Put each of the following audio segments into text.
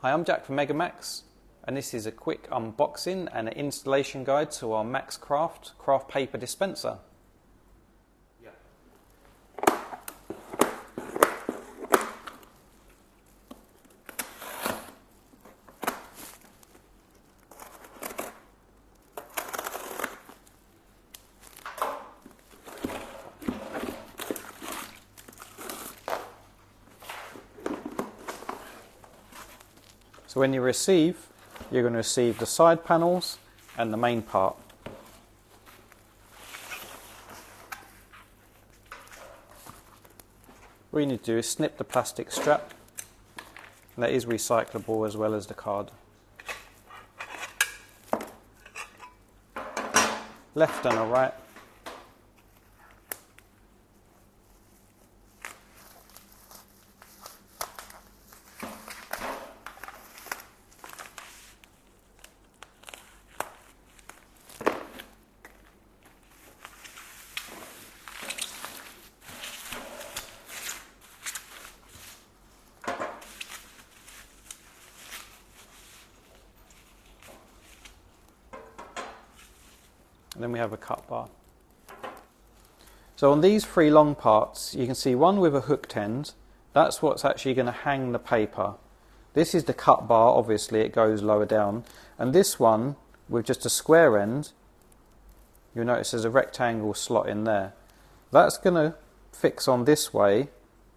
Hi, I'm Jack from MegaMaxx, and this is a quick unboxing and an installation guide to our Max Kraft paper dispenser. So when you receive, you're going to receive the side panels and the main part. All you need to do is snip the plastic strap, and that is recyclable as well as the card. Left and a right. And then we have a cut bar. So on these three long parts, you can see one with a hooked end. That's what's actually going to hang the paper. This is the cut bar, obviously it goes lower down. And this one, with just a square end, you'll notice there's a rectangle slot in there. That's going to fix on this way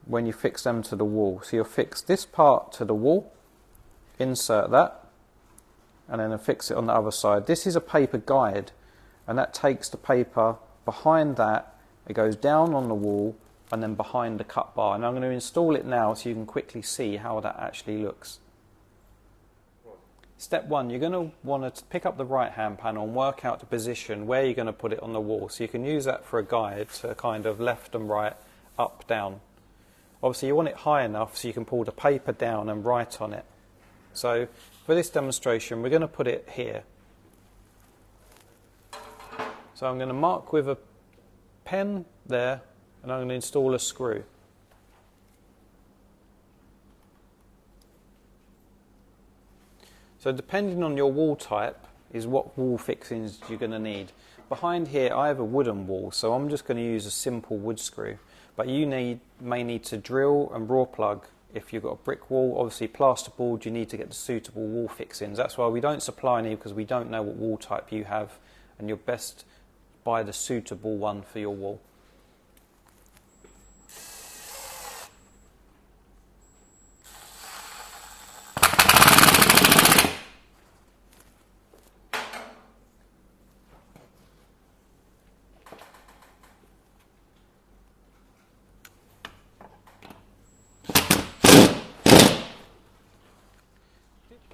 when you fix them to the wall. So you'll fix this part to the wall, insert that, and then fix it on the other side. This is a paper guide, and that takes the paper behind that, it goes down on the wall and then behind the cut bar. And I'm going to install it now so you can quickly see how that actually looks. Step one, you're going to want to pick up the right hand panel and work out the position where you're going to put it on the wall. So you can use that for a guide to kind of left and right, up, down. Obviously you want it high enough so you can pull the paper down and write on it. So for this demonstration we're going to put it here. So I'm going to mark with a pen there, and I'm going to install a screw. So depending on your wall type is what wall fixings you're going to need. Behind here I have a wooden wall, so I'm just going to use a simple wood screw. But you may need to drill and raw plug if you've got a brick wall. Obviously plasterboard, you need to get the suitable wall fixings. That's why we don't supply any, because we don't know what wall type you have, and you're best buy the suitable one for your wall.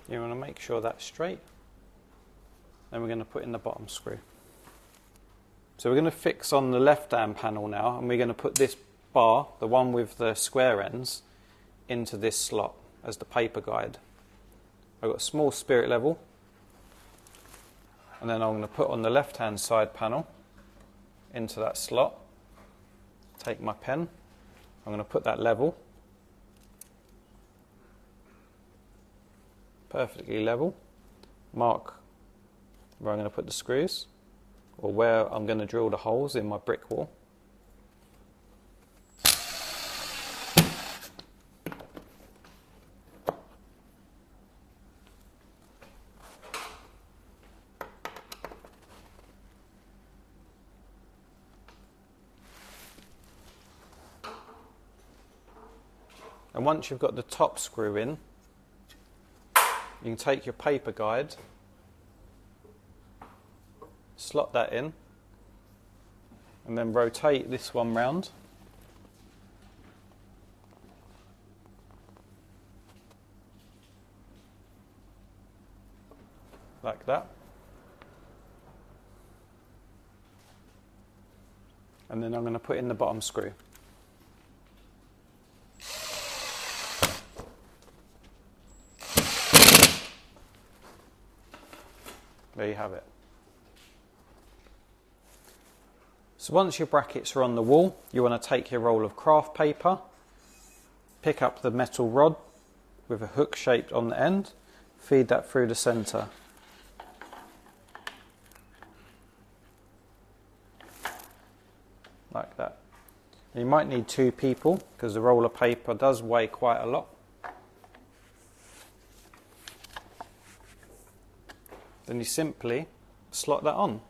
You want to make sure that's straight. Then we're going to put in the bottom screw. So we're going to fix on the left hand panel now, and we're going to put this bar, the one with the square ends, into this slot as the paper guide. I've got a small spirit level, and then I'm going to put on the left hand side panel into that slot. Take my pen, I'm going to put that level, perfectly level, mark where I'm going to put the screws, or where I'm going to drill the holes in my brick wall. And once you've got the top screw in, you can take your paper guide, slot that in, and then rotate this one round. Like that. And then I'm going to put in the bottom screw. There you have it. So once your brackets are on the wall, you want to take your roll of Kraft paper, pick up the metal rod, with a hook shaped on the end, feed that through the centre. Like that. You might need 2 people because the roll of paper does weigh quite a lot. Then you simply slot that on.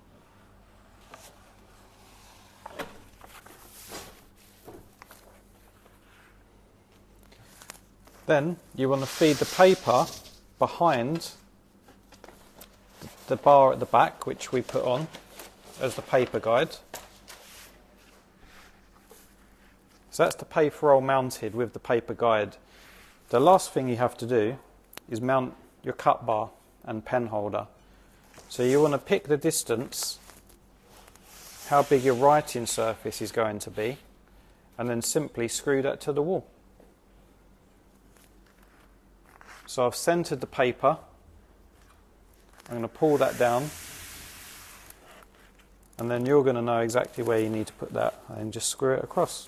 Then you want to feed the paper behind the bar at the back, which we put on as the paper guide. So that's the paper roll mounted with the paper guide. The last thing you have to do is mount your cut bar and pen holder. So you want to pick the distance, how big your writing surface is going to be, and then simply screw that to the wall. So I've centered the paper. I'm going to pull that down, and then you're going to know exactly where you need to put that, and just screw it across.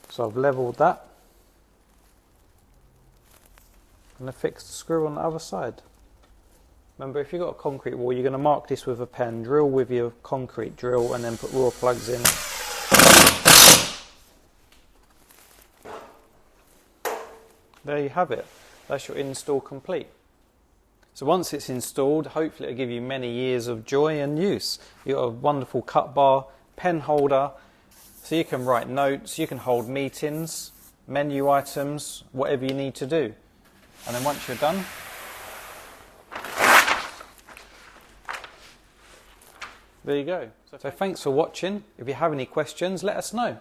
So I've levelled that. I'm going to fix the screw on the other side. Remember, if you've got a concrete wall, you're going to mark this with a pen, drill with your concrete drill, and then put raw plugs in. There you have it. That's your install complete. So once it's installed, hopefully it'll give you many years of joy and use. You've got a wonderful cut bar, pen holder, so you can write notes, you can hold meetings, menu items, whatever you need to do. And then once you're done, there you go. So thanks for watching. If you have any questions, let us know.